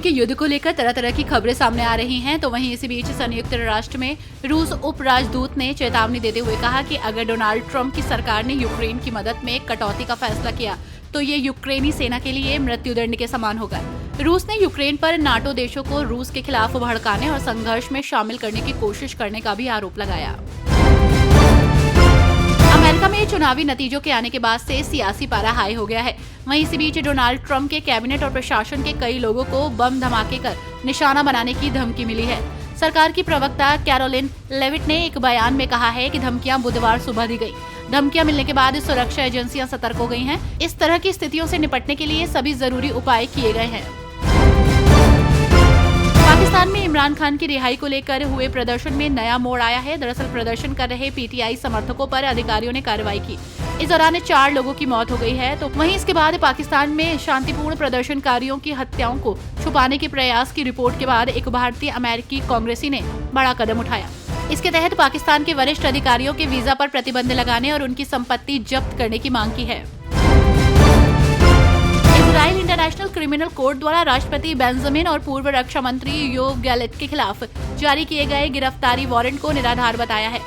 Ukraine के युद्ध को लेकर तरह तरह की खबरें सामने आ रही हैं, तो वहीं इसी बीच संयुक्त राष्ट्र में रूस उप राजदूत ने चेतावनी देते हुए कहा कि अगर डोनाल्ड ट्रंप की सरकार ने यूक्रेन की मदद में कटौती का फैसला किया तो ये यूक्रेनी सेना के लिए मृत्युदंड के समान होगा। रूस ने यूक्रेन पर नाटो देशों को रूस के खिलाफ भड़काने और संघर्ष में शामिल करने की कोशिश करने का भी आरोप लगाया। अमेरिका में चुनावी नतीजों के आने के बाद से सियासी पारा हाई हो गया है। वहीं इसी बीच डोनाल्ड ट्रंप के कैबिनेट और प्रशासन के कई लोगों को बम धमाके कर निशाना बनाने की धमकी मिली है। सरकार की प्रवक्ता कैरोलिन लेविट ने एक बयान में कहा है कि धमकियां बुधवार सुबह दी गई। धमकियां मिलने के बाद सुरक्षा एजेंसियां सतर्क हो गई हैं। इस तरह की स्थितियों से निपटने के लिए सभी जरूरी उपाय किए गए हैं। पाकिस्तान में इमरान खान की रिहाई को लेकर हुए प्रदर्शन में नया मोड़ आया है। दरअसल प्रदर्शन कर रहे पीटीआई समर्थकों पर अधिकारियों ने कार्रवाई की। इस दौरान 4 लोगों की मौत हो गई है। तो वहीं इसके बाद पाकिस्तान में शांतिपूर्ण प्रदर्शनकारियों की हत्याओं को छुपाने के प्रयास की रिपोर्ट के बाद एक भारतीय अमेरिकी कांग्रेसी ने बड़ा कदम उठाया। इसके तहत पाकिस्तान के वरिष्ठ अधिकारियों के वीजा पर प्रतिबंध लगाने और उनकी संपत्ति जब्त करने की मांग की है। इजराइल इंटरनेशनल क्रिमिनल कोर्ट द्वारा राष्ट्रपति बेंजामिन और पूर्व रक्षा मंत्री योव गैलेट के खिलाफ जारी किए गए गिरफ्तारी वारंट को निराधार बताया है।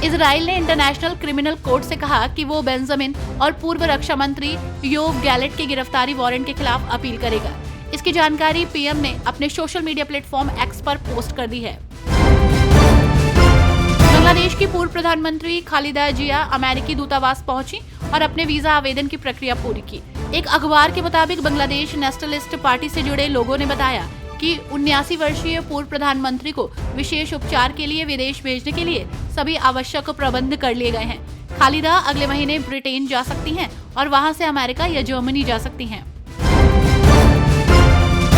इजराइल ने इंटरनेशनल क्रिमिनल कोर्ट से कहा कि वो बेंजामिन और पूर्व रक्षा मंत्री योव गैलेट के गिरफ्तारी वारंट के खिलाफ अपील करेगा। इसकी जानकारी पीएम ने अपने सोशल मीडिया प्लेटफॉर्म एक्स पर पोस्ट कर दी है। बांग्लादेश की पूर्व प्रधानमंत्री खालिदा जिया अमेरिकी दूतावास पहुंची और अपने वीजा आवेदन की प्रक्रिया पूरी की। एक अखबार के मुताबिक बांग्लादेश नेशनलिस्ट पार्टी से जुड़े लोगों ने बताया कि 79 वर्षीय पूर्व प्रधानमंत्री को विशेष उपचार के लिए विदेश भेजने के लिए सभी आवश्यक प्रबंध कर लिए गए हैं। खालिदा अगले महीने ब्रिटेन जा सकती हैं और वहां से अमेरिका या जर्मनी जा सकती हैं।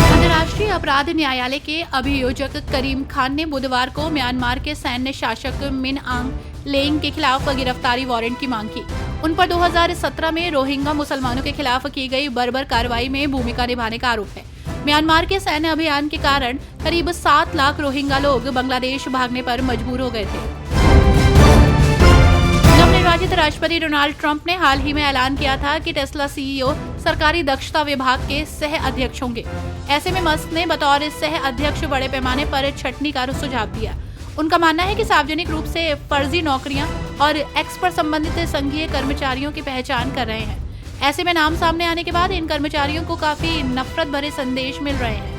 अंतर्राष्ट्रीय अपराध न्यायालय के अभियोजक करीम खान ने बुधवार को म्यांमार के सैन्य शासक मिन आंग लेइंग के खिलाफ गिरफ्तारी वारंट की मांग की। उन पर 2017 में रोहिंग्या मुसलमानों के खिलाफ की गई बर्बर कार्रवाई में भूमिका निभाने का आरोप है। म्यांमार के सैन्य अभियान के कारण करीब 7 लाख रोहिंग्या लोग बांग्लादेश भागने पर मजबूर हो गए थे। नवनिर्वाचित राष्ट्रपति डोनाल्ड ट्रंप ने हाल ही में ऐलान किया था कि टेस्ला सीईओ सरकारी दक्षता विभाग के सह अध्यक्ष होंगे। ऐसे में मस्क ने बतौर सह अध्यक्ष बड़े पैमाने पर छटनी का सुझाव दिया। उनका मानना है कि सार्वजनिक रूप से फर्जी नौकरियां और एक्स पर संबंधित संघीय कर्मचारियों की पहचान कर रहे हैं। ऐसे में नाम सामने आने के बाद इन कर्मचारियों को काफी नफरत भरे संदेश मिल रहे हैं।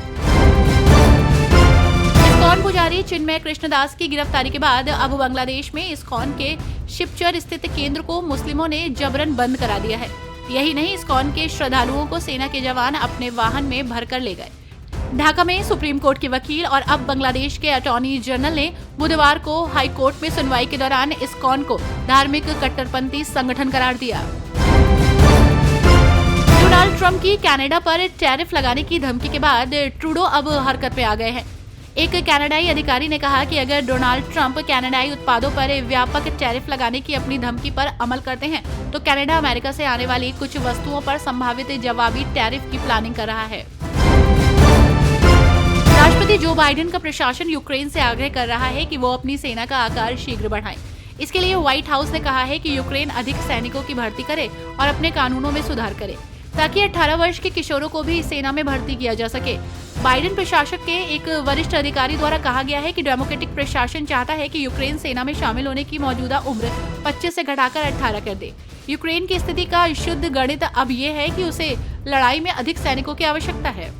इस्कॉन पुजारी चिन्मय कृष्णदास की गिरफ्तारी के बाद अब बांग्लादेश में इस्कॉन के शिवचर स्थित केंद्र को मुस्लिमों ने जबरन बंद करा दिया है। यही नहीं, इस्कॉन के श्रद्धालुओं को सेना के जवान अपने वाहन में भरकर ले गए। ढाका में सुप्रीम कोर्ट के वकील और अब बांग्लादेश के अटॉर्नी जनरल ने बुधवार को हाई कोर्ट में सुनवाई के दौरान इस्कॉन को धार्मिक कट्टरपंथी संगठन करार दिया। डोनाल्ड ट्रंप की कनाडा पर टैरिफ लगाने की धमकी के बाद ट्रूडो अब हरकत में आ गए हैं। एक कनाडाई अधिकारी ने कहा कि अगर डोनाल्ड ट्रंप कनाडाई उत्पादों पर व्यापक टैरिफ लगाने की अपनी धमकी पर अमल करते हैं तो कनाडा अमेरिका से आने वाली कुछ वस्तुओं पर संभावित जवाबी टैरिफ की प्लानिंग कर रहा है। राष्ट्रपति जो बाइडेन का प्रशासन यूक्रेन से आग्रह कर रहा है कि वो अपनी सेना का आकार शीघ्र बढ़ाए। इसके लिए व्हाइट हाउस ने कहा है कि यूक्रेन अधिक सैनिकों की भर्ती करे और अपने कानूनों में सुधार करे ताकि 18 वर्ष के किशोरों को भी सेना में भर्ती किया जा सके। बाइडेन प्रशासक के एक वरिष्ठ अधिकारी द्वारा कहा गया है कि डेमोक्रेटिक प्रशासन चाहता है कि यूक्रेन सेना में शामिल होने की मौजूदा उम्र 25 से घटाकर 18 कर दे। यूक्रेन की स्थिति का शुद्ध गणित अब ये है कि उसे लड़ाई में अधिक सैनिकों की आवश्यकता है।